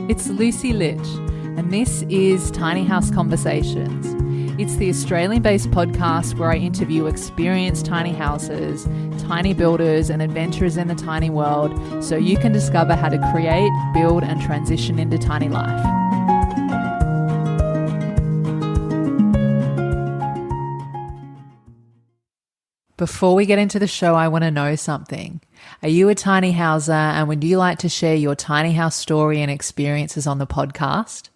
It's Lucy Litch, and this is Tiny House Conversations. It's the Australian-based podcast where I interview experienced tiny houses, tiny builders, and adventurers in the tiny world so you can discover how to create, build, and transition into tiny life. Before we get into the show, I want to know something. Are you a tiny houser, and would you like to share your tiny house story and experiences on the podcast?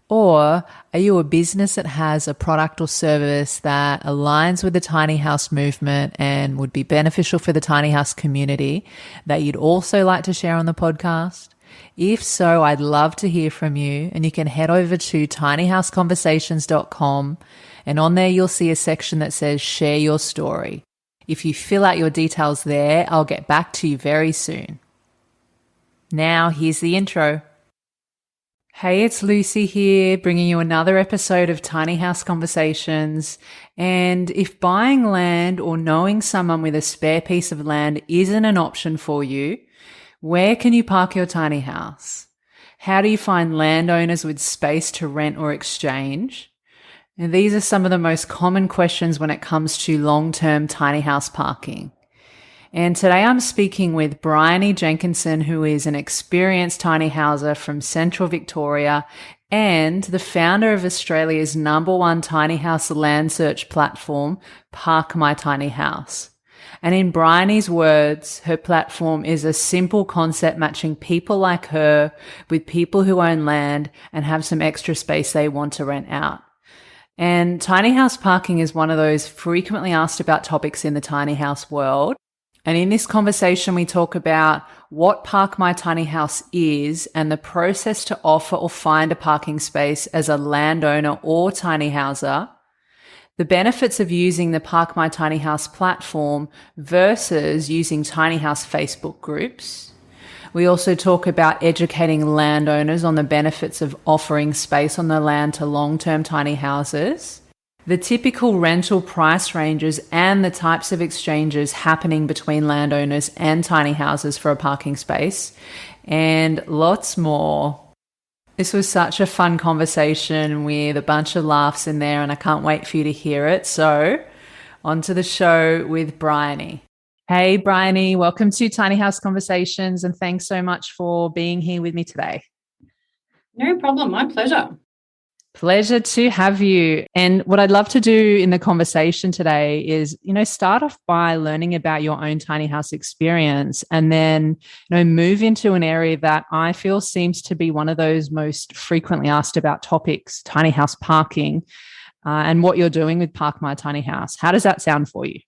Or are you a business that has a product or service that aligns with the tiny house movement and would be beneficial for the tiny house community that you'd also like to share on the podcast? If so, I'd love to hear from you, and you can head over to tinyhouseconversations.com, and on there you'll see a section that says share your story. If you fill out your details there, I'll get back to you very soon. Now, here's the intro. Hey, it's Lucy here, bringing you another episode of Tiny House Conversations. And if buying land or knowing someone with a spare piece of land isn't an option for you, where can you park your tiny house? How do you find landowners with space to rent or exchange? And these are some of the most common questions when it comes to long-term tiny house parking. And today I'm speaking with Briony Jenkinson, who is an experienced tiny houser from Central Victoria and the founder of Australia's #1 tiny house land search platform, Park My Tiny House. And in Briony's words, her platform is a simple concept matching people like her with people who own land and have some extra space they want to rent out. And tiny house parking is one of those frequently asked about topics in the tiny house world. And in this conversation, we talk about what Park My Tiny House is and the process to offer or find a parking space as a landowner or tiny houser, the benefits of using the Park My Tiny House platform versus using tiny house Facebook groups. We also talk about educating landowners on the benefits of offering space on the land to long-term tiny houses, the typical rental price ranges and the types of exchanges happening between landowners and tiny houses for a parking space, and lots more. This was such a fun conversation with a bunch of laughs in there, and I can't wait for you to hear it. So, on to the show with Briony. Hey, Briony, welcome to Tiny House Conversations, and thanks so much for being here with me today. No problem. My pleasure. Pleasure to have you. And what I'd love to do in the conversation today is, start off by learning about your own tiny house experience and then, move into an area that I feel seems to be one of those most frequently asked about topics, tiny house parking, and what you're doing with Park My Tiny House. How does that sound for you?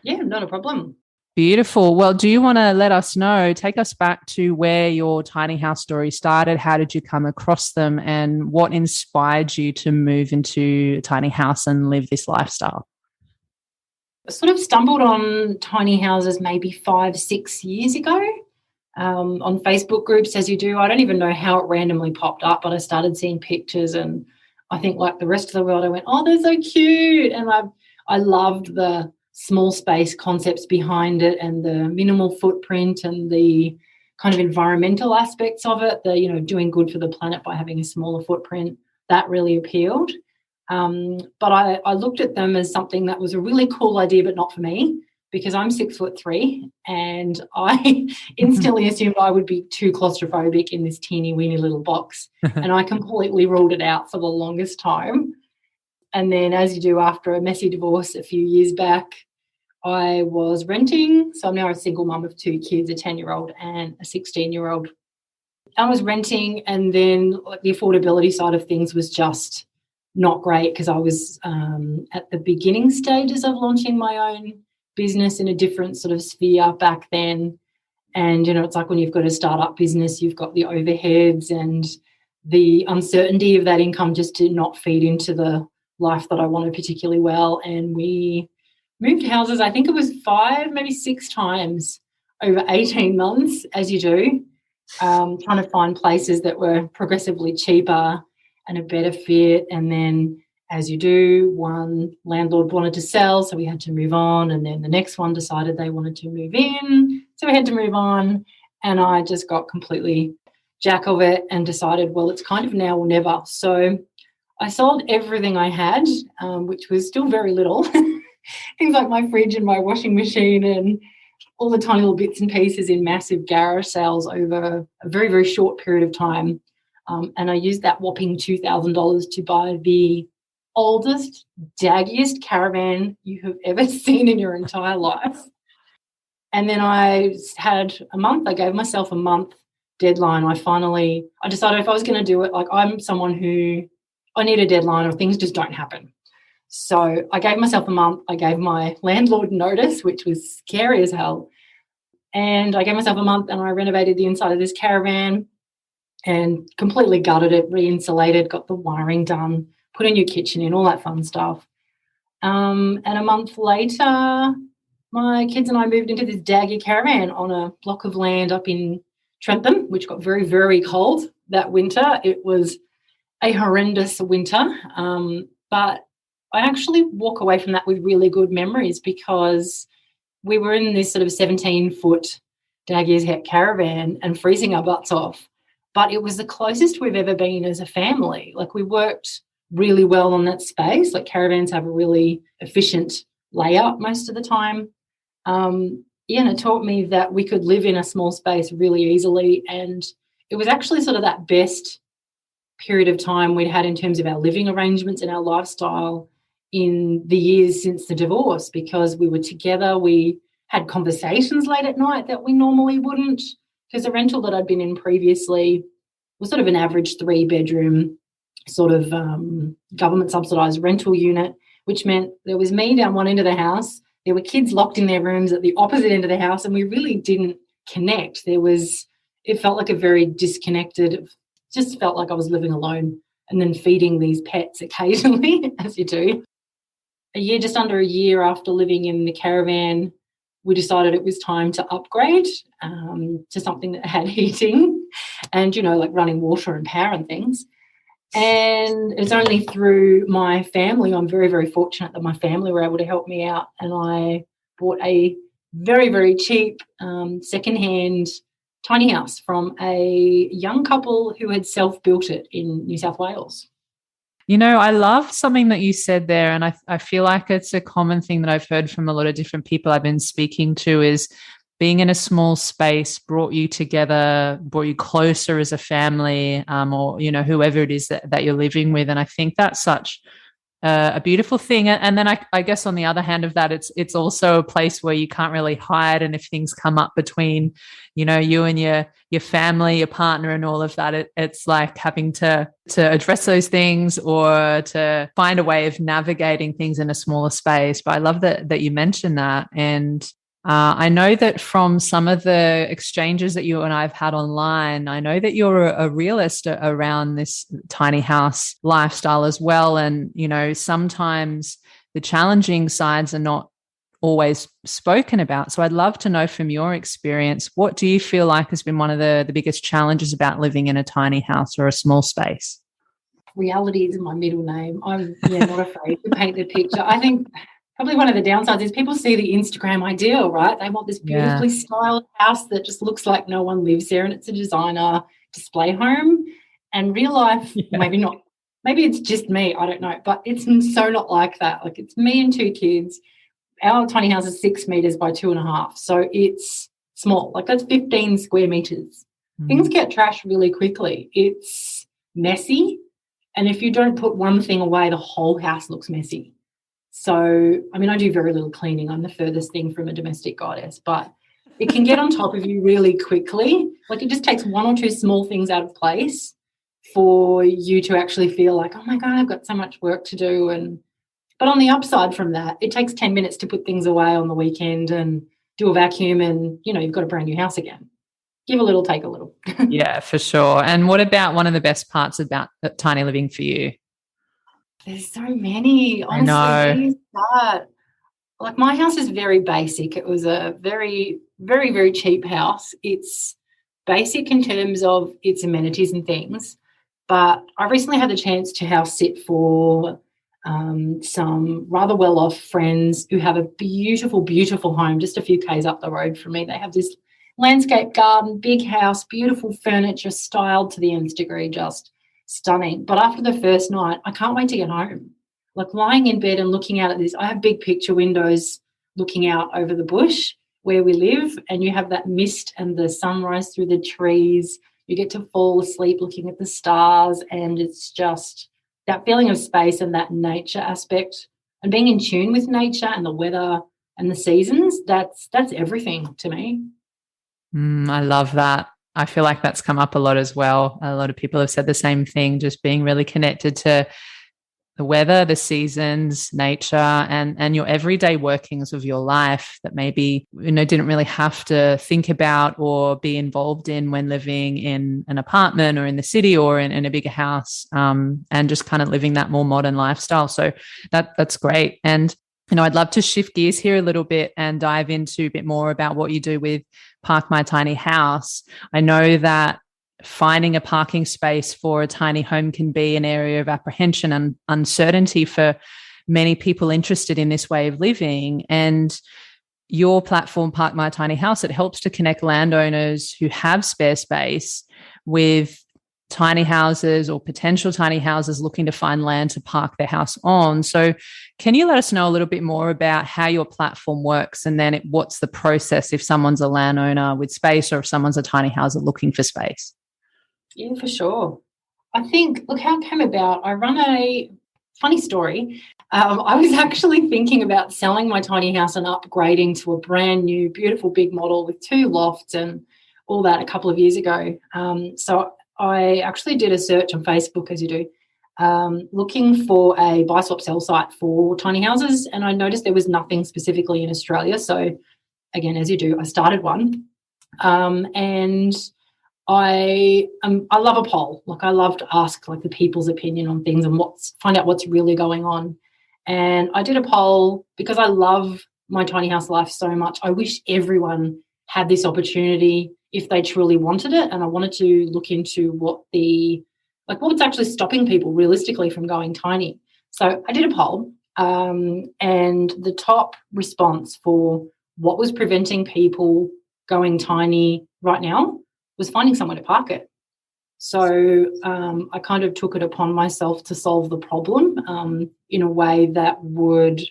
Yeah, not a problem. Beautiful. Well, do you want to let us know, take us back to where your tiny house story started? How did you come across them, and what inspired you to move into a tiny house and live this lifestyle? I sort of stumbled on tiny houses maybe 5-6 years ago on Facebook groups, as you do. I don't even know how it randomly popped up, but I started seeing pictures, and I think like the rest of the world, I went, oh, they're so cute. And I loved the small space concepts behind it and the minimal footprint and the kind of environmental aspects of it, the, doing good for the planet by having a smaller footprint. That really appealed. But I looked at them as something that was a really cool idea, but not for me, because I'm 6'3", and I instantly assumed I would be too claustrophobic in this teeny weeny little box. And I completely ruled it out for the longest time. And then, as you do after a messy divorce a few years back, I was renting. So I'm now a single mum of 2 kids, a 10-year-old and a 16-year-old. I was renting, and then the affordability side of things was just not great because I was at the beginning stages of launching my own business in a different sort of sphere back then. And, it's like when you've got a startup business, you've got the overheads and the uncertainty of that income just did not feed into the life that I wanted particularly well. And we moved houses, I think it was 5, maybe 6 times over 18 months, as you do, trying to find places that were progressively cheaper and a better fit. And then, as you do, one landlord wanted to sell, so we had to move on. And then the next one decided they wanted to move in, so we had to move on. And I just got completely jack of it and decided, well, it's kind of now or never. So I sold everything I had, which was still very little. Things like my fridge and my washing machine and all the tiny little bits and pieces in massive garage sales over a very, very short period of time. And I used that whopping $2,000 to buy the oldest, daggiest caravan you have ever seen in your entire life. And then I had a month. I gave myself a month deadline. I decided if I was going to do it, like I'm someone who I need a deadline or things just don't happen. So I gave myself a month. I gave my landlord notice, which was scary as hell. And I gave myself a month and I renovated the inside of this caravan and completely gutted it, re-insulated, got the wiring done, put a new kitchen in, all that fun stuff. And a month later, my kids and I moved into this daggy caravan on a block of land up in Trentham, which got very, very cold that winter. It was a horrendous winter, but I actually walk away from that with really good memories because we were in this sort of 17-foot daggy's het caravan and freezing our butts off. But it was the closest we've ever been as a family. Like, we worked really well on that space. Like, caravans have a really efficient layout most of the time. And it taught me that we could live in a small space really easily. And it was actually sort of that best period of time we'd had in terms of our living arrangements and our lifestyle in the years since the divorce, because we were together. We had conversations late at night that we normally wouldn't, because the rental that I'd been in previously was sort of an average 3-bedroom sort of government subsidised rental unit, which meant there was me down one end of the house, there were kids locked in their rooms at the opposite end of the house, and we really didn't connect. It felt like a very disconnected, just felt like I was living alone and then feeding these pets occasionally, as you do. Just under a year after living in the caravan, we decided it was time to upgrade to something that had heating and, like running water and power and things. And it's only through my family, I'm very, very fortunate that my family were able to help me out, and I bought a very, very cheap secondhand tiny house from a young couple who had self-built it in New South Wales. I love something that you said there, and I feel like it's a common thing that I've heard from a lot of different people I've been speaking to, is being in a small space brought you together, brought you closer as a family, or, whoever it is that you're living with. And I think that's such a beautiful thing. And then I guess on the other hand of that, it's also a place where you can't really hide. And if things come up between, you and your family, your partner and all of that, it's like having to address those things or to find a way of navigating things in a smaller space. But I love that you mentioned that. And I know that from some of the exchanges that you and I have had online, I know that you're a realist around this tiny house lifestyle as well. And, sometimes the challenging sides are not always spoken about. So I'd love to know from your experience, what do you feel like has been one of the biggest challenges about living in a tiny house or a small space? Reality is my middle name. I'm not afraid to paint the picture. I think probably one of the downsides is people see the Instagram ideal, right? They want this beautifully styled house that just looks like no one lives there and it's a designer display home. And real life, maybe not. Maybe it's just me, I don't know. But it's so not like that. Like, it's me and 2 kids. Our tiny house is 6 meters by 2.5. So it's small. Like, that's 15 square meters. Things get trashed really quickly. It's messy. And if you don't put one thing away, the whole house looks messy. So, I do very little cleaning. I'm the furthest thing from a domestic goddess, but it can get on top of you really quickly. Like, it just takes 1 or 2 small things out of place for you to actually feel like, oh my God, I've got so much work to do. But on the upside from that, it takes 10 minutes to put things away on the weekend and do a vacuum and, you've got a brand new house again. Give a little, take a little. Yeah, for sure. And what about one of the best parts about tiny living for you? There's so many. Honestly, where do you start? Like, my house is very basic. It was a very, very, very cheap house. It's basic in terms of its amenities and things. But I recently had the chance to house sit for some rather well-off friends who have a beautiful, beautiful home just a few k's up the road from me. They have this landscape garden, big house, beautiful furniture, styled to the nth degree, just stunning. But after the first night, I can't wait to get home. Like lying in bed and looking out at this, I have big picture windows looking out over the bush where we live, and you have that mist and the sunrise through the trees. You get to fall asleep looking at the stars, and it's just that feeling of space and that nature aspect and being in tune with nature and the weather and the seasons. That's everything to me. I love that. I feel like that's come up a lot as well. A lot of people have said the same thing, just being really connected to the weather, the seasons, nature, and your everyday workings of your life that maybe, didn't really have to think about or be involved in when living in an apartment or in the city or in a bigger house, and just kind of living that more modern lifestyle. So that's great. And I'd love to shift gears here a little bit and dive into a bit more about what you do with Park My Tiny House. I know that finding a parking space for a tiny home can be an area of apprehension and uncertainty for many people interested in this way of living. And your platform, Park My Tiny House, it helps to connect landowners who have spare space with tiny houses or potential tiny houses looking to find land to park their house on. So can you let us know a little bit more about how your platform works, and then what's the process if someone's a landowner with space or if someone's a tiny houser looking for space? Yeah, for sure. I think, look, how it came about, I run a funny story. I was actually thinking about selling my tiny house and upgrading to a brand new, beautiful big model with 2 lofts and all that a couple of years ago. So I actually did a search on Facebook, as you do, looking for a buy, swap, sell site for tiny houses, and I noticed there was nothing specifically in Australia. So again, as you do, I started one, and I love a poll. Like, I love to ask like the people's opinion on things and find out what's really going on. And I did a poll because I love my tiny house life so much. I wish everyone had this opportunity if they truly wanted it. And I wanted to look into what's actually stopping people realistically from going tiny. So I did a poll, and the top response for what was preventing people going tiny right now was finding somewhere to park it. So I kind of took it upon myself to solve the problem in a way that would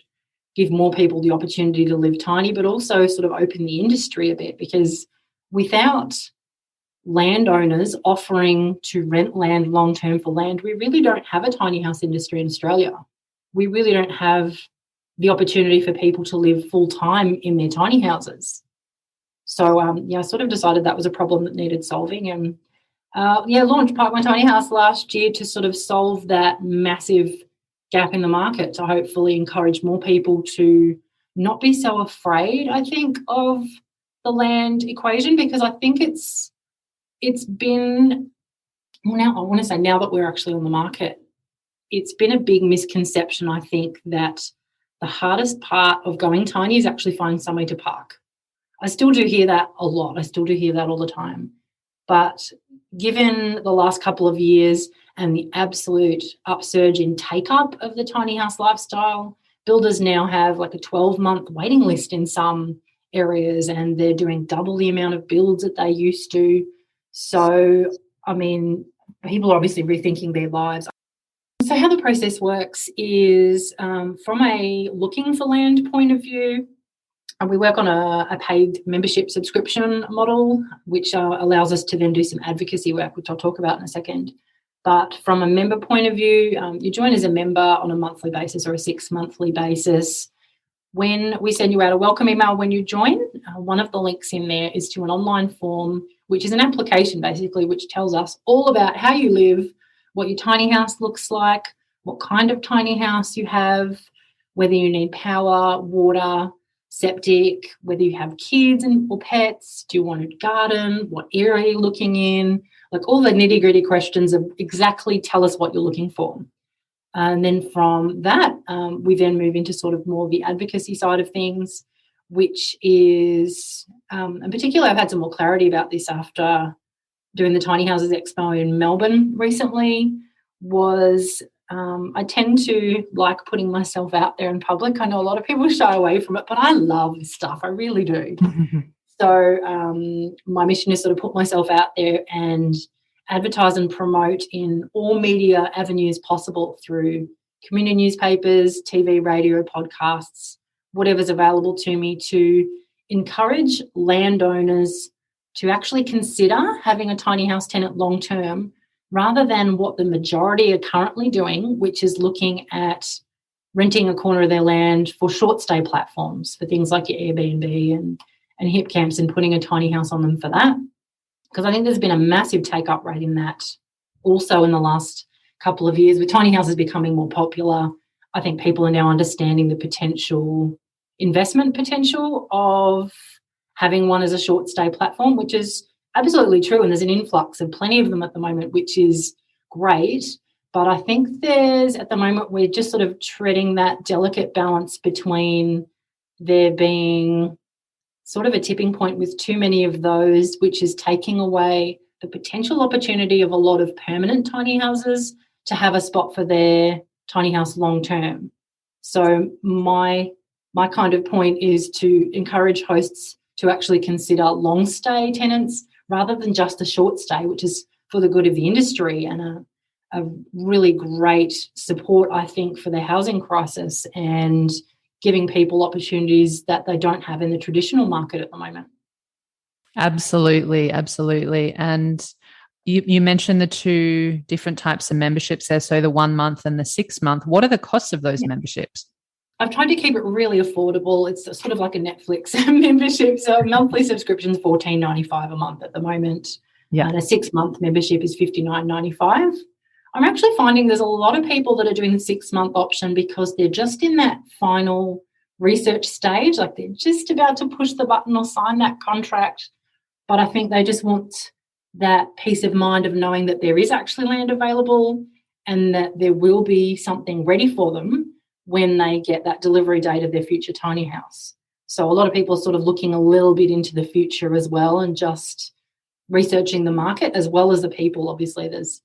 give more people the opportunity to live tiny, but also sort of open the industry a bit, because without landowners offering to rent land long-term for land, we really don't have a tiny house industry in Australia. We really don't have the opportunity for people to live full-time in their tiny houses. So, I sort of decided that was a problem that needed solving, and, launched Park My Tiny House last year to sort of solve that massive gap in the market, to hopefully encourage more people to not be so afraid, I think, of the land equation, because I think it's been, now that we're actually on the market, it's been a big misconception, I think, that the hardest part of going tiny is actually finding somewhere to park. I still do hear that a lot. I still do hear that all the time. But given the last couple of years and the absolute upsurge in take-up of the tiny house lifestyle, builders now have like a 12-month waiting list in some areas, and they're doing double the amount of builds that they used to. So, I mean, people are obviously rethinking their lives. So how the process works is, from a looking for land point of view, we work on a paid membership subscription model, which allows us to then do some advocacy work, which I'll talk about in a second. But from a member point of view, you join as a member on a monthly basis or a 6-monthly basis. When we send you out a welcome email when you join, one of the links in there is to an online form, which is an application basically, which tells us all about how you live, what your tiny house looks like, what kind of tiny house you have, whether you need power, water, septic, whether you have kids or pets, do you want a garden, what area you're looking in, like all the nitty-gritty questions of exactly tell us what you're looking for. And then from that, we then move into sort of more the advocacy side of things, which is, in particular, I've had some more clarity about this after doing the Tiny Houses Expo in Melbourne recently, was I tend to like putting myself out there in public. I know a lot of people shy away from it, but I love this stuff. I really do. So my mission is sort of put myself out there and advertise and promote in all media avenues possible through community newspapers, TV, radio, podcasts, whatever's available to me, to encourage landowners to actually consider having a tiny house tenant long term, rather than what the majority are currently doing, which is looking at renting a corner of their land for short stay platforms, for things like your Airbnb and hip camps, and putting a tiny house on them for that. Because I think there's been a massive take-up rate in that also in the last couple of years, with tiny houses becoming more popular. I think people are now understanding the investment potential of having one as a short stay platform, which is absolutely true. And there's an influx of plenty of them at the moment, which is great. But I think at the moment, we're just sort of treading that delicate balance between there being sort of a tipping point with too many of those, which is taking away the potential opportunity of a lot of permanent tiny houses to have a spot for their tiny house long term. So my kind of point is to encourage hosts to actually consider long stay tenants rather than just a short stay, which is for the good of the industry and a really great support, I think, for the housing crisis and giving people opportunities that they don't have in the traditional market at the moment. Absolutely, absolutely. And you mentioned the two different types of memberships there, so the 1 month and the 6 month. What are the costs of those memberships? I've tried to keep it really affordable. It's sort of like a Netflix membership. So a monthly subscription is $14.95 a month at the moment. Yeah. And a 6 month membership is $59.95. I'm actually finding there's a lot of people that are doing the 6 month option because they're just in that final research stage, like they're just about to push the button or sign that contract. But I think they just want that peace of mind of knowing that there is actually land available and that there will be something ready for them when they get that delivery date of their future tiny house. So a lot of people are sort of looking a little bit into the future as well and just researching the market as well as the people. Obviously, there's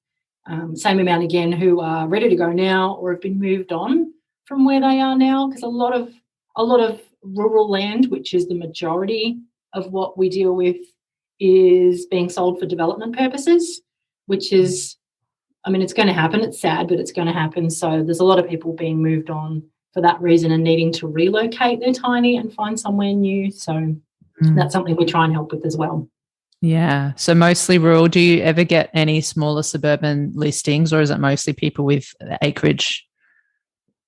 same amount again who are ready to go now or have been moved on from where they are now, because a lot of rural land, which is the majority of what we deal with, is being sold for development purposes, which is, I mean, it's going to happen. It's sad, but it's going to happen. So there's a lot of people being moved on for that reason and needing to relocate their tiny and find somewhere new. So that's something we try and help with as well. Yeah. So mostly rural. Do you ever get any smaller suburban listings, or is it mostly people with acreage?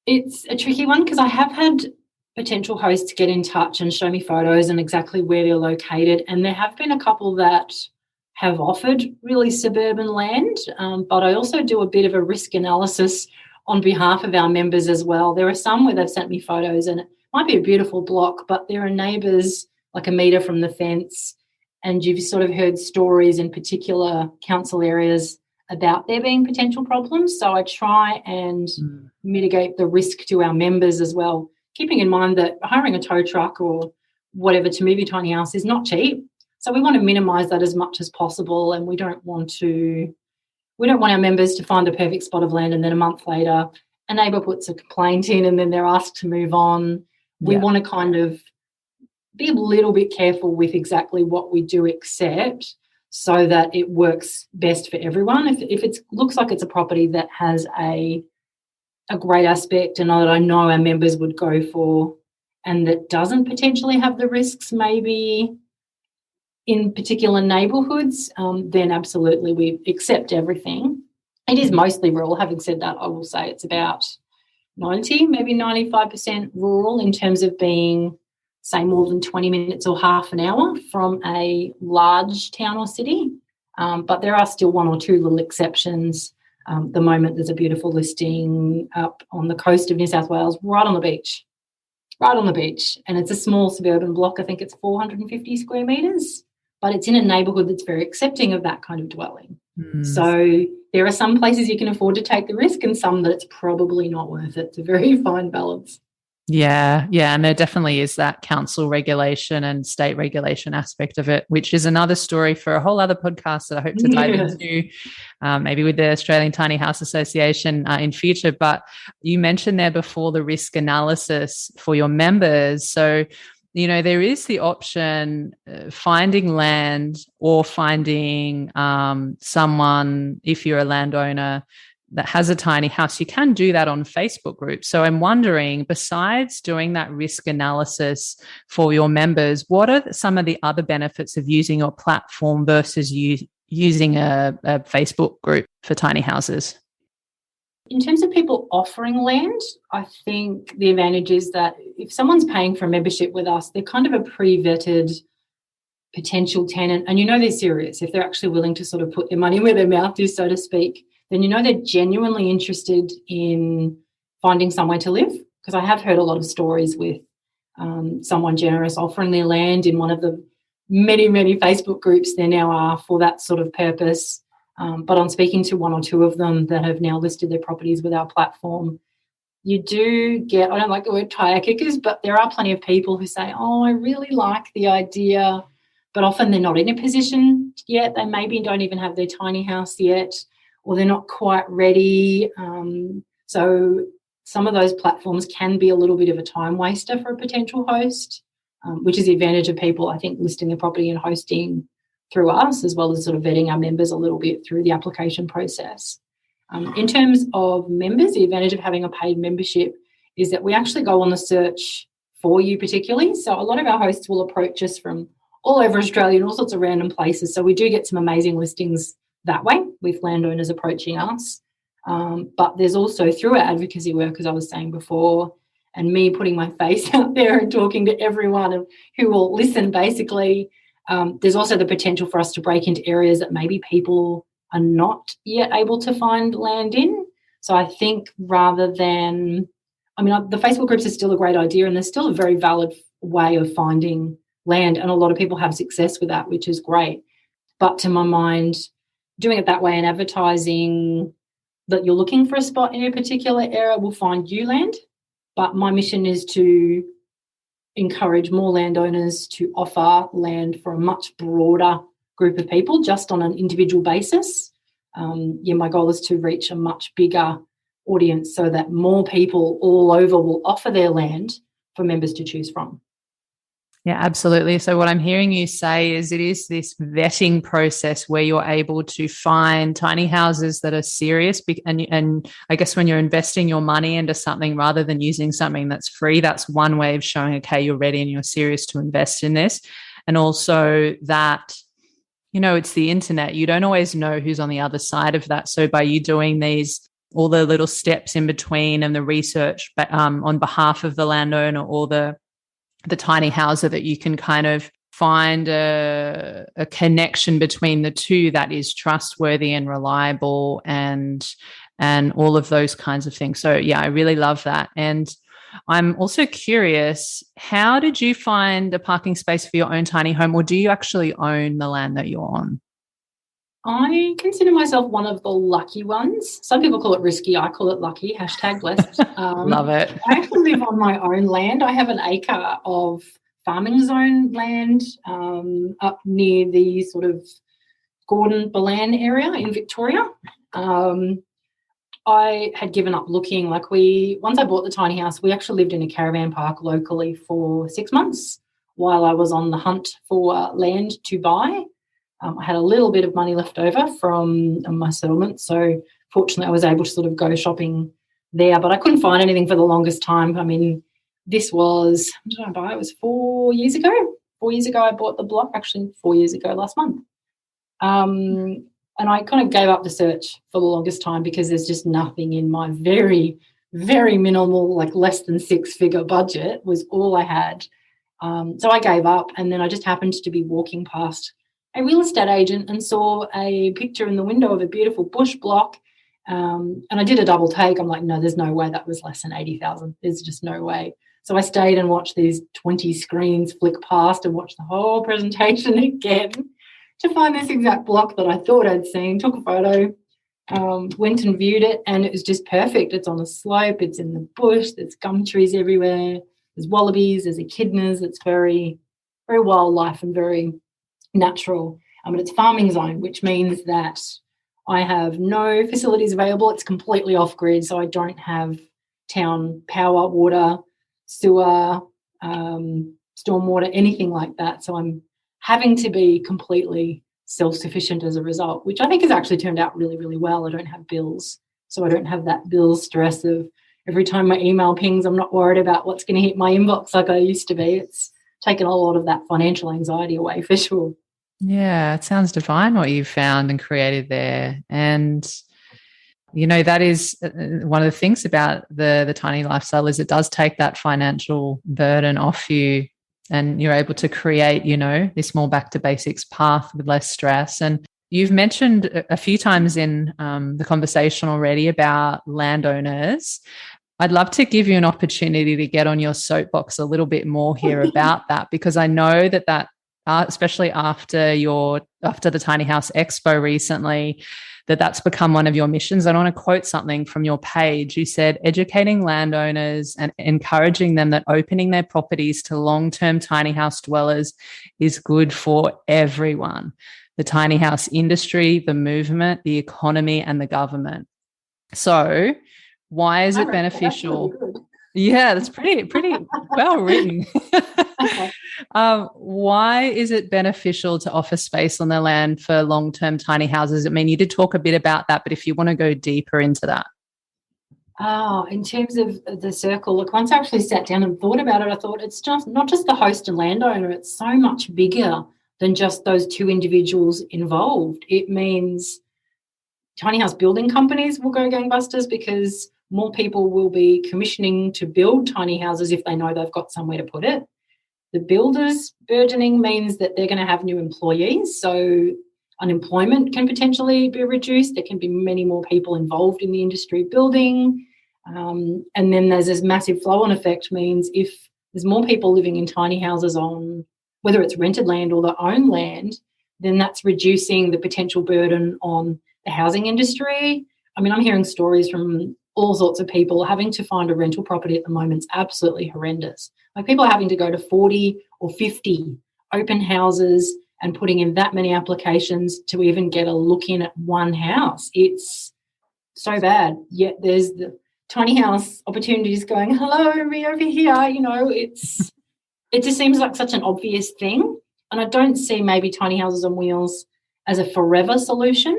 It's a tricky one because I have had potential hosts get in touch and show me photos and exactly where they're located. And there have been a couple that have offered really suburban land, but I also do a bit of a risk analysis on behalf of our members as well. There are some where they've sent me photos and it might be a beautiful block, but there are neighbours like a metre from the fence, and you've sort of heard stories in particular council areas about there being potential problems. So I try and mitigate the risk to our members as well, keeping in mind that hiring a tow truck or whatever to move your tiny house is not cheap. So we want to minimise that as much as possible, and we don't want our members to find the perfect spot of land and then a month later a neighbour puts a complaint in and then they're asked to move on. We want to kind of be a little bit careful with exactly what we do accept so that it works best for everyone. If it looks like it's a property that has a great aspect and that I know our members would go for and that doesn't potentially have the risks maybe in particular neighbourhoods, then absolutely we accept everything. It is mostly rural. Having said that, I will say it's about 90, maybe 95% rural in terms of being, say, more than 20 minutes or half an hour from a large town or city. But there are still one or two little exceptions. The moment there's a beautiful listing up on the coast of New South Wales, right on the beach. And it's a small suburban block. I think it's 450 square metres, but it's in a neighbourhood that's very accepting of that kind of dwelling. So there are some places you can afford to take the risk and some that it's probably not worth it. It's a very fine balance. Yeah. And there definitely is that council regulation and state regulation aspect of it, which is another story for a whole other podcast that I hope to dive into, maybe with the Australian Tiny House Association in future. But you mentioned there before the risk analysis for your members. So there is the option finding land or finding someone, if you're a landowner that has a tiny house, you can do that on Facebook groups. So I'm wondering, besides doing that risk analysis for your members, what are some of the other benefits of using your platform versus using a Facebook group for tiny houses? In terms of people offering land, I think the advantage is that if someone's paying for a membership with us, they're kind of a pre-vetted potential tenant, and they're serious. If they're actually willing to sort of put their money where their mouth is, so to speak, then they're genuinely interested in finding somewhere to live. Because I have heard a lot of stories with someone generous offering their land in one of the many, many Facebook groups there now are for that sort of purpose. But on speaking to one or two of them that have now listed their properties with our platform, you do get, I don't like the word tire kickers, but there are plenty of people who say, oh, I really like the idea, but often they're not in a position yet. They maybe don't even have their tiny house yet, or they're not quite ready. So some of those platforms can be a little bit of a time waster for a potential host, which is the advantage of people, I think, listing their property and hosting through us, as well as sort of vetting our members a little bit through the application process. In terms of members, the advantage of having a paid membership is that we actually go on the search for you particularly. So a lot of our hosts will approach us from all over Australia and all sorts of random places. So we do get some amazing listings that way with landowners approaching us. But there's also, through our advocacy work, as I was saying before, and me putting my face out there and talking to everyone who will listen, basically, there's also the potential for us to break into areas that maybe people are not yet able to find land in. So I think rather than, the Facebook groups are still a great idea, and there's still a very valid way of finding land, and a lot of people have success with that, which is great. But to my mind, doing it that way and advertising that you're looking for a spot in a particular area will find you land. But my mission is to encourage more landowners to offer land for a much broader group of people, just on an individual basis. My goal is to reach a much bigger audience so that more people all over will offer their land for members to choose from. Yeah, absolutely. So what I'm hearing you say is it is this vetting process where you're able to find tiny houses that are serious. And I guess when you're investing your money into something rather than using something that's free, that's one way of showing, okay, you're ready and you're serious to invest in this. And also that, it's the internet. You don't always know who's on the other side of that. So by you doing all the little steps in between and the research on behalf of the landowner or the tiny houser, that you can kind of find a connection between the two that is trustworthy and reliable and all of those kinds of things. So yeah, I really love that. And I'm also curious, how did you find a parking space for your own tiny home, or do you actually own the land that you're on? I consider myself one of the lucky ones. Some people call it risky. I call it lucky. #blessed. Love it. I actually live on my own land. I have an acre of farming zone land up near the sort of Gordon Bolan area in Victoria. I had given up looking. Once I bought the tiny house, we actually lived in a caravan park locally for 6 months while I was on the hunt for land to buy. I had a little bit of money left over from my settlement, so fortunately I was able to sort of go shopping there, but I couldn't find anything for the longest time. This was, when did I buy it? It was 4 years ago. 4 years ago I bought the block, actually 4 years ago last month. And I kind of gave up the search for the longest time because there's just nothing in my very, very minimal, less than 6-figure budget was all I had. So I gave up, and then I just happened to be walking past a real estate agent and saw a picture in the window of a beautiful bush block. And I did a double take. I'm like, no, there's no way that was less than 80,000. There's just no way. So I stayed and watched these 20 screens flick past and watched the whole presentation again to find this exact block that I thought I'd seen, took a photo, went and viewed it, and it was just perfect. It's on a slope, it's in the bush, there's gum trees everywhere, there's wallabies, there's echidnas. It's very, very wildlife and very natural. But it's farming zone, which means that I have no facilities available. It's completely off-grid, so I don't have town power, water, sewer, stormwater, anything like that. So I'm having to be completely self-sufficient as a result, which I think has actually turned out really, really well. I don't have bills, so I don't have that bill stress of every time my email pings, I'm not worried about what's going to hit my inbox like I used to be. It's taken a lot of that financial anxiety away for sure. Yeah, it sounds divine what you've found and created there. And that is one of the things about the tiny lifestyle is it does take that financial burden off you, and you're able to create, this more back to basics path with less stress. And you've mentioned a few times in the conversation already about landowners. I'd love to give you an opportunity to get on your soapbox a little bit more here about that, because I know that especially after the Tiny House Expo recently, that's become one of your missions. I want to quote something from your page. You said, educating landowners and encouraging them that opening their properties to long-term tiny house dwellers is good for everyone. The tiny house industry, the movement, the economy, and the government. So why is it beneficial? Yeah, that's pretty well written. Okay. Why is it beneficial to offer space on their land for long-term tiny houses? I mean, you did talk a bit about that, but if you want to go deeper into that. In terms of the circle, look, once I actually sat down and thought about it, I thought it's just not just the host and landowner, it's so much bigger than just those two individuals involved. It means tiny house building companies will go gangbusters because more people will be commissioning to build tiny houses if they know they've got somewhere to put it. The builders burgeoning means that they're going to have new employees, so unemployment can potentially be reduced. There can be many more people involved in the industry building. And then there's this massive flow-on effect, means if there's more people living in tiny houses on whether it's rented land or their own land, then that's reducing the potential burden on the housing industry. I mean, I'm hearing stories from all sorts of people having to find a rental property at the moment. It's absolutely horrendous. Like, people are having to go to 40 or 50 open houses and putting in that many applications to even get a look in at one house. It's so bad. Yet there's the tiny house opportunities going, hello, me over here. It just seems like such an obvious thing. And I don't see maybe tiny houses on wheels as a forever solution,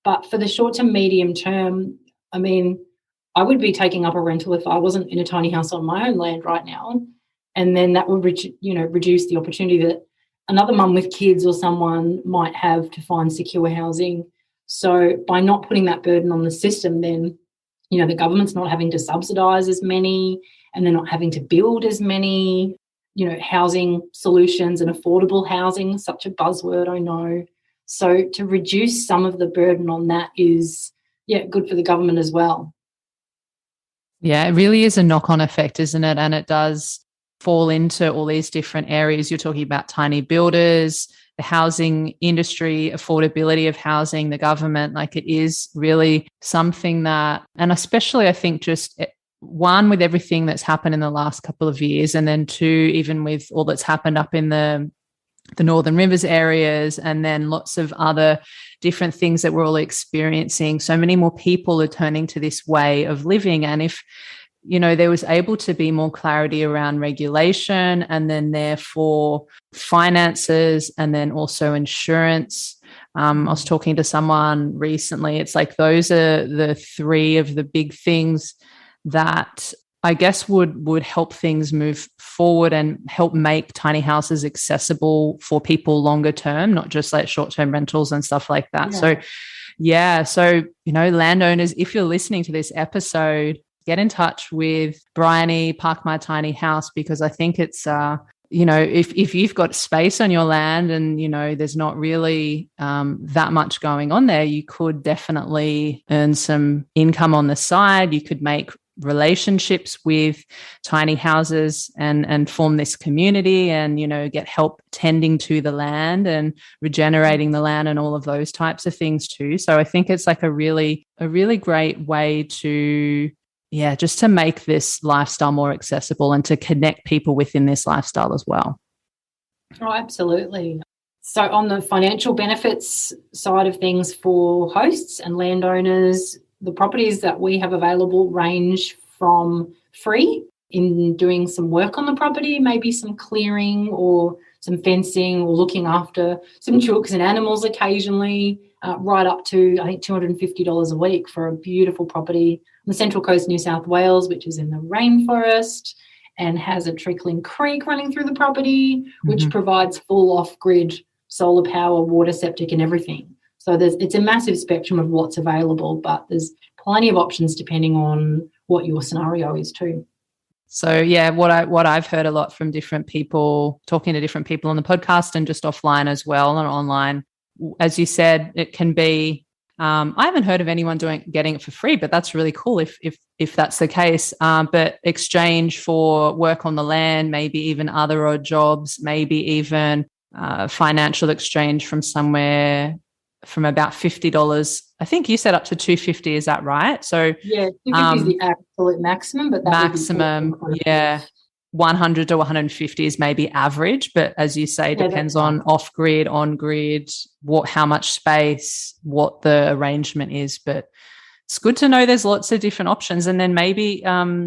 but for the short to medium term, I mean, I would be taking up a rental if I wasn't in a tiny house on my own land right now. And then that would, reduce the opportunity that another mum with kids or someone might have to find secure housing. So by not putting that burden on the system, then, the government's not having to subsidise as many, and they're not having to build as many, housing solutions, and affordable housing, such a buzzword, I know. So to reduce some of the burden on that is, good for the government as well. Yeah, it really is a knock-on effect, isn't it? And it does fall into all these different areas. You're talking about tiny builders, the housing industry, affordability of housing, the government. Like, it is really something that, and especially I think just one, with everything that's happened in the last couple of years, and then two, even with all that's happened up in the Northern Rivers areas, and then lots of other different things that we're all experiencing. So many more people are turning to this way of living. And if, there was able to be more clarity around regulation, and then therefore finances, and then also insurance. I was talking to someone recently. It's like those are the three of the big things that I guess would help things move forward and help make tiny houses accessible for people longer term, not just like short-term rentals and stuff like that. Yeah. So, landowners, if you're listening to this episode, get in touch with Briony, Park My Tiny House, because I think it's, if you've got space on your land and, there's not really that much going on there, you could definitely earn some income on the side. You could make relationships with tiny houses and form this community, and get help tending to the land and regenerating the land and all of those types of things too. So I think it's like a really great way to just to make this lifestyle more accessible and to connect people within this lifestyle as well. Oh, absolutely. So on the financial benefits side of things for hosts and landowners, the properties that we have available range from free in doing some work on the property, maybe some clearing or some fencing or looking after some chooks and animals occasionally, right up to, I think, $250 a week for a beautiful property on the Central Coast, New South Wales, which is in the rainforest and has a trickling creek running through the property, which provides full off-grid solar power, water, septic and everything. So it's a massive spectrum of what's available, but there's plenty of options depending on what your scenario is too. So yeah, what I've heard a lot from different people, talking to different people on the podcast and just offline as well and online, as you said, it can be. I haven't heard of anyone getting it for free, but that's really cool if that's the case. But exchange for work on the land, maybe even other odd jobs, maybe even financial exchange from somewhere from about $50. I think you said up to $250. Is that right? So yeah, $250 is the absolute maximum, but that maximum, yeah. 100 to 150 is maybe average, but as you say, depends on off grid, on grid, how much space, what the arrangement is. But it's good to know there's lots of different options, and then maybe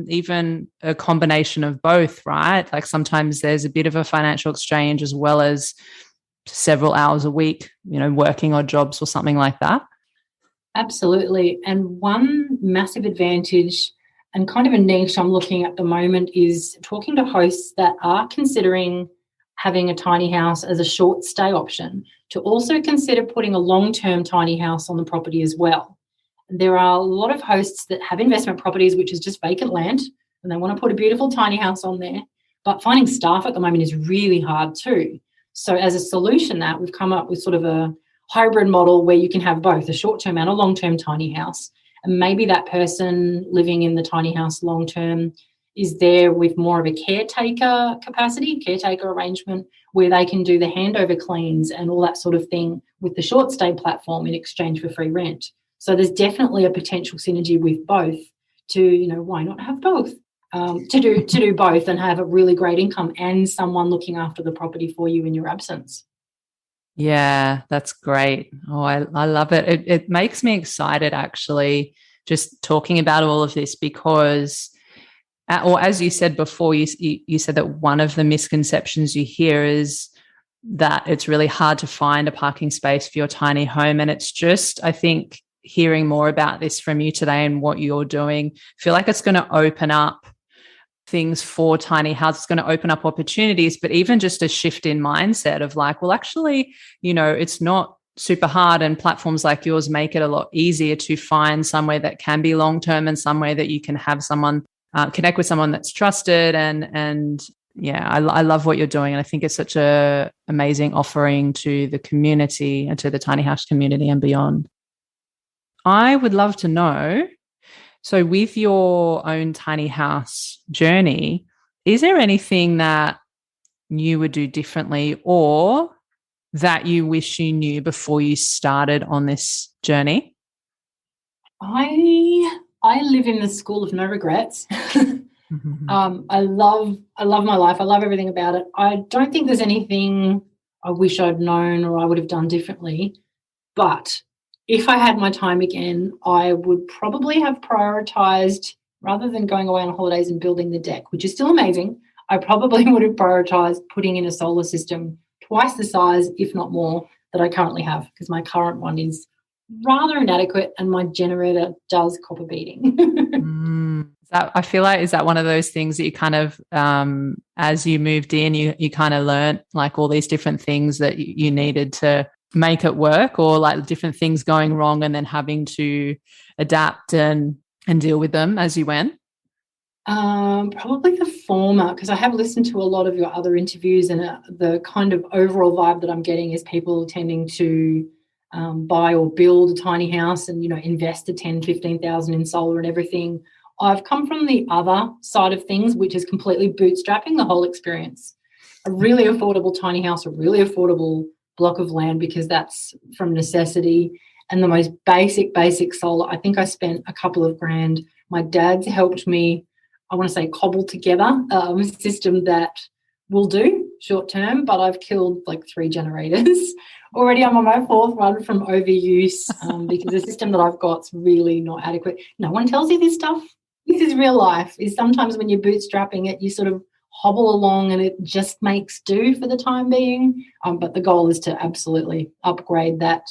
even a combination of both, right? Like sometimes there's a bit of a financial exchange as well as several hours a week, working odd jobs or something like that. Absolutely. And one massive advantage and kind of a niche I'm looking at the moment is talking to hosts that are considering having a tiny house as a short stay option to also consider putting a long-term tiny house on the property as well. There are a lot of hosts that have investment properties, which is just vacant land, and they want to put a beautiful tiny house on there. But finding staff at the moment is really hard too. So as a solution that we've come up with sort of a hybrid model where you can have both a short-term and a long-term tiny house. And maybe that person living in the tiny house long-term is there with more of a caretaker arrangement where they can do the handover cleans and all that sort of thing with the short stay platform in exchange for free rent. So there's definitely a potential synergy with both to, why not have both? To do both and have a really great income and someone looking after the property for you in your absence. Yeah, that's great. Oh, I love it. It makes me excited actually just talking about all of this because, or as you said before, you said that one of the misconceptions you hear is that it's really hard to find a parking space for your tiny home. And it's just, I think, hearing more about this from you today and what you're doing, I feel like it's going to open up things for tiny houses. It's going to open up opportunities, but even just a shift in mindset of like, well, actually, it's not super hard, and platforms like yours make it a lot easier to find somewhere that can be long-term and somewhere that you can have someone connect with someone that's trusted. And yeah, I love what you're doing. And I think it's such a amazing offering to the community and to the tiny house community and beyond. I would love to know, so with your own tiny house journey, is there anything that you would do differently or that you wish you knew before you started on this journey? I live in the school of no regrets. I love my life. I love everything about it. I don't think there's anything I wish I'd known or I would have done differently. But if I had my time again, I would probably have prioritized, rather than going away on holidays and building the deck, which is still amazing, I probably would have prioritized putting in a solar system twice the size, if not more, that I currently have, because my current one is rather inadequate and my generator does copper beating. I feel like, is that one of those things that you kind of, as you moved in, you kind of learnt like all these different things that you needed to make it work, or like different things going wrong and then having to adapt and deal with them as you went? Probably the former, because I have listened to a lot of your other interviews, and the kind of overall vibe that I'm getting is people tending to buy or build a tiny house and, invest the 10, 15,000 in solar and everything. I've come from the other side of things, which is completely bootstrapping the whole experience. A really affordable tiny house, a really affordable block of land, because that's from necessity, and the most basic solar. I think I spent a couple of grand. My dad's helped me, I want to say, cobble together a system that will do short term, but I've killed like 3 generators. Already I'm on my 4th one from overuse because the system that I've got is really not adequate. No one tells you this stuff. this is real life, is sometimes when you're bootstrapping it, you sort of hobble along and it just makes do for the time being. But the goal is to absolutely upgrade that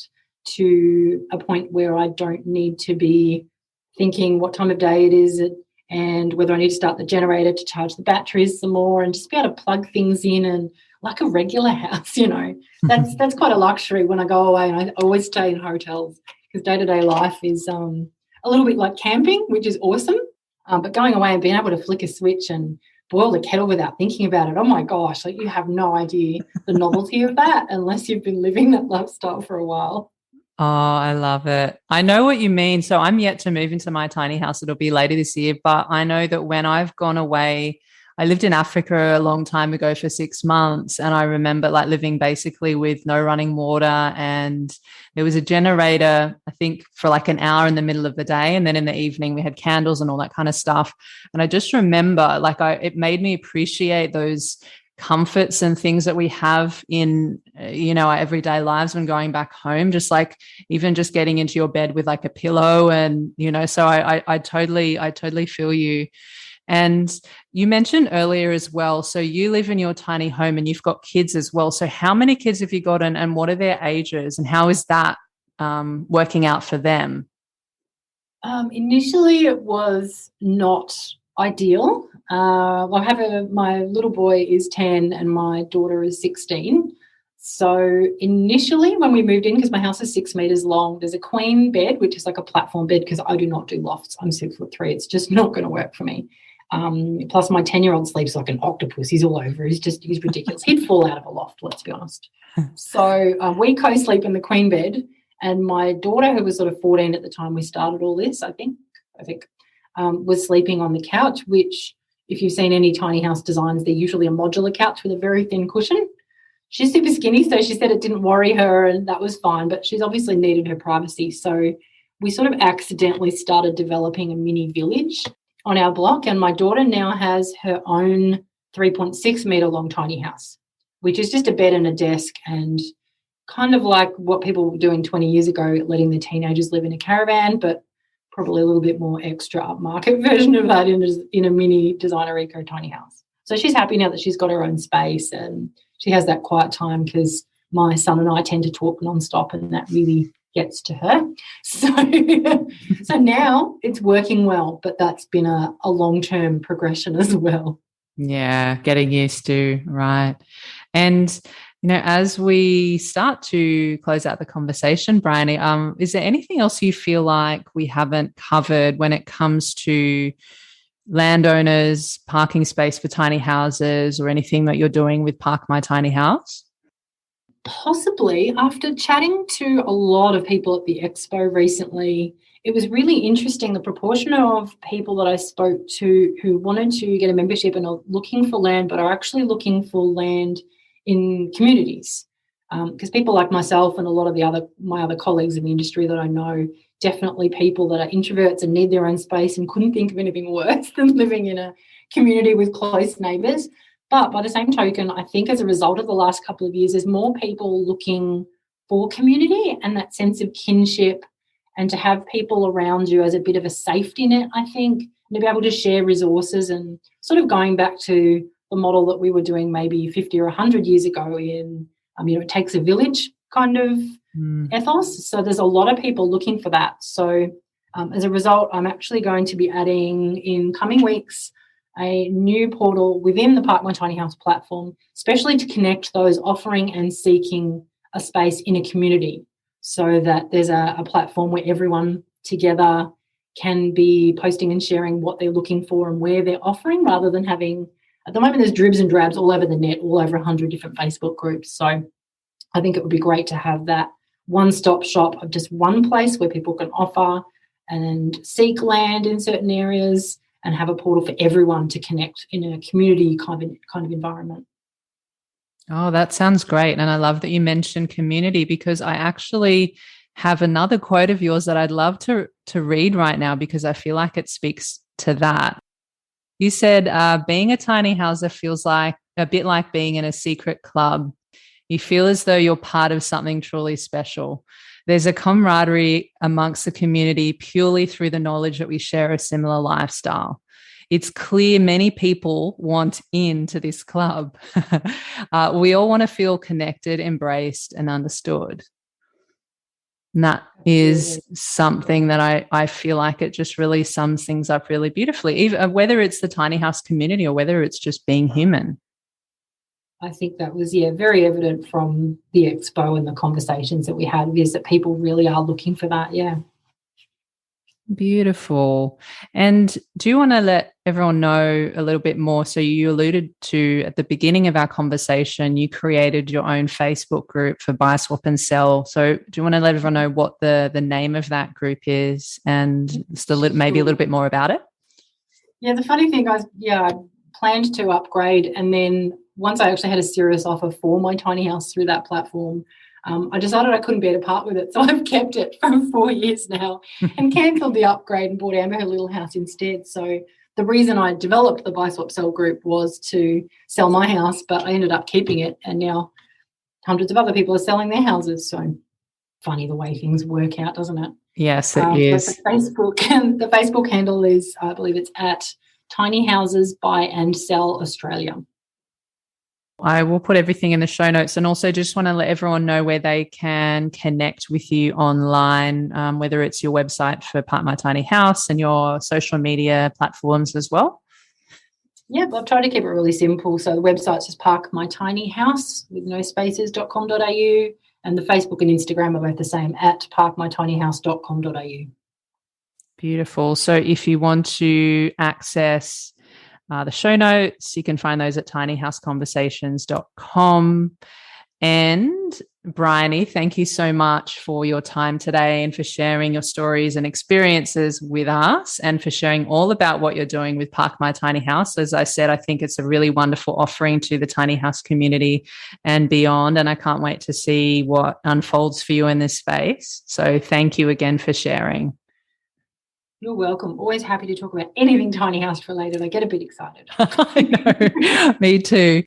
to a point where I don't need to be thinking what time of day it is and whether I need to start the generator to charge the batteries some more, and just be able to plug things in and like a regular house, that's quite a luxury when I go away, and I always stay in hotels because day-to-day life is a little bit like camping, which is awesome. But going away and being able to flick a switch and boil the kettle without thinking about it, oh my gosh, like you have no idea the novelty of that unless you've been living that lifestyle for a while. Oh, I love it. I know what you mean. So I'm yet to move into my tiny house. It'll be later this year, but I know that when I've gone away, I lived in Africa a long time ago for 6 months. And I remember like living basically with no running water, and there was a generator, I think for like an hour in the middle of the day. And then in the evening we had candles and all that kind of stuff. And I just remember it made me appreciate those comforts and things that we have in our everyday lives when going back home, just like even just getting into your bed with like a pillow, and so I totally feel you. And you mentioned earlier as well, so you live in your tiny home and you've got kids as well. So how many kids have you got, and what are their ages, and how is that working out for them? Initially it was not ideal. My little boy is 10 and my daughter is 16. So initially when we moved in, because my house is 6 meters long, there's a queen bed, which is like a platform bed because I do not do lofts. I'm 6'3". It's just not going to work for me. Plus my 10-year-old sleeps like an octopus. He's all over. He's ridiculous. He'd fall out of a loft, let's be honest. So we co-sleep in the queen bed, and my daughter, who was sort of 14 at the time we started all this, I think, was sleeping on the couch, which if you've seen any tiny house designs, they're usually a modular couch with a very thin cushion. She's super skinny, so she said it didn't worry her and that was fine, but she's obviously needed her privacy. So we sort of accidentally started developing a mini village on our block, and my daughter now has her own 3.6 metre long tiny house, which is just a bed and a desk, and kind of like what people were doing 20 years ago, letting the teenagers live in a caravan, but probably a little bit more extra upmarket version of that in a mini designer eco tiny house. So she's happy now that she's got her own space and she has that quiet time, because my son and I tend to talk nonstop and that really gets to her. So now it's working well, but that's been a long-term progression as well. Yeah, getting used to, right. And as we start to close out the conversation, Briony, is there anything else you feel like we haven't covered when it comes to landowners, parking space for tiny houses, or anything that you're doing with Park My Tiny House? Possibly. After chatting to a lot of people at the expo recently, it was really interesting, the proportion of people that I spoke to who wanted to get a membership and are looking for land, but are actually looking for land in communities, because people like myself and a lot of my other colleagues in the industry that I know, definitely people that are introverts and need their own space and couldn't think of anything worse than living in a community with close neighbours. But by the same token, I think as a result of the last couple of years, there's more people looking for community and that sense of kinship, and to have people around you as a bit of a safety net, I think, and to be able to share resources, and sort of going back to the model that we were doing maybe 50 or 100 years ago in, it takes a village kind of ethos. So there's a lot of people looking for that. So as a result, I'm actually going to be adding in coming weeks a new portal within the Park My Tiny House platform, especially to connect those offering and seeking a space in a community, so that there's a platform where everyone together can be posting and sharing what they're looking for and where they're offering, rather than having, at the moment there's dribs and drabs all over the net, all over 100 different Facebook groups. So I think it would be great to have that one-stop shop of just one place where people can offer and seek land in certain areas, and have a portal for everyone to connect in a community kind of environment. Oh, that sounds great. And I love that you mentioned community, because I actually have another quote of yours that I'd love to read right now, because I feel like it speaks to that. You said, being a tiny houser feels like a bit like being in a secret club. You feel as though you're part of something truly special. There's a camaraderie amongst the community purely through the knowledge that we share a similar lifestyle. It's clear many people want into this club. We all want to feel connected, embraced, and understood. And that is something that I feel like it just really sums things up really beautifully, even whether it's the tiny house community or whether it's just being human. I think that was, very evident from the expo and the conversations that we had, is that people really are looking for that, Beautiful. And do you want to let everyone know a little bit more? So you alluded to at the beginning of our conversation, you created your own Facebook group for Buy, Swap and Sell. So do you want to let everyone know what the name of that group is and maybe a little bit more about it? Yeah, the funny thing, I planned to upgrade, and then once I actually had a serious offer for my tiny house through that platform, I decided I couldn't bear to part with it. So I've kept it for 4 years now and cancelled the upgrade and bought Amber her little house instead. So the reason I developed the Buy, Swap, Sell group was to sell my house, but I ended up keeping it, and now hundreds of other people are selling their houses. So funny the way things work out, doesn't it? Yes, it is. The Facebook handle is, I believe it's at Tiny Houses Buy and Sell Australia. I will put everything in the show notes, and also just want to let everyone know where they can connect with you online, whether it's your website for Park My Tiny House and your social media platforms as well. Yeah, I've tried to keep it really simple. So the website's just Park My Tiny House with no spaces.com.au, and the Facebook and Instagram are both the same, at parkmytinyhouse.com.au. Beautiful. So if you want to access the show notes, you can find those at tinyhouseconversations.com. And Briony, thank you so much for your time today and for sharing your stories and experiences with us, and for sharing all about what you're doing with Park My Tiny House. As I said, I think it's a really wonderful offering to the tiny house community and beyond, and I can't wait to see what unfolds for you in this space. So thank you again for sharing. You're welcome. Always happy to talk about anything tiny house related. I get a bit excited. I know. Me too.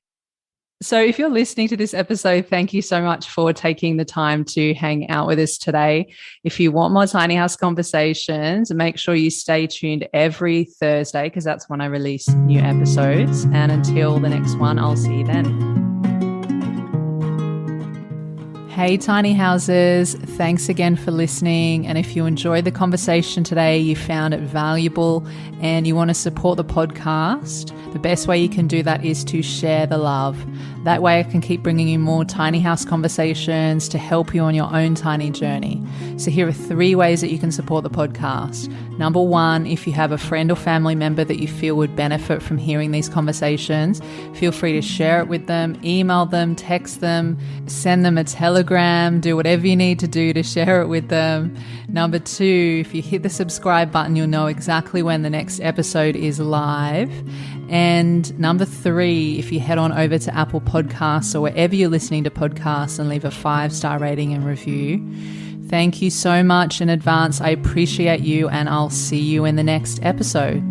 So if you're listening to this episode, thank you so much for taking the time to hang out with us today. If you want more Tiny House conversations, make sure you stay tuned every Thursday, because that's when I release new episodes. And until the next one, I'll see you then. Hey, Tiny Houses, thanks again for listening. And if you enjoyed the conversation today, you found it valuable, and you want to support the podcast, the best way you can do that is to share the love. That way I can keep bringing you more tiny house conversations to help you on your own tiny journey. So here are 3 ways that you can support the podcast. Number 1, if you have a friend or family member that you feel would benefit from hearing these conversations, feel free to share it with them, email them, text them, send them a telegram, do whatever you need to do to share it with them. Number 2, if you hit the subscribe button, you'll know exactly when the next episode is live. And number 3, if you head on over to Apple Podcasts or wherever you're listening to podcasts and leave a 5-star rating and review. Thank you so much in advance. I appreciate you, and I'll see you in the next episode.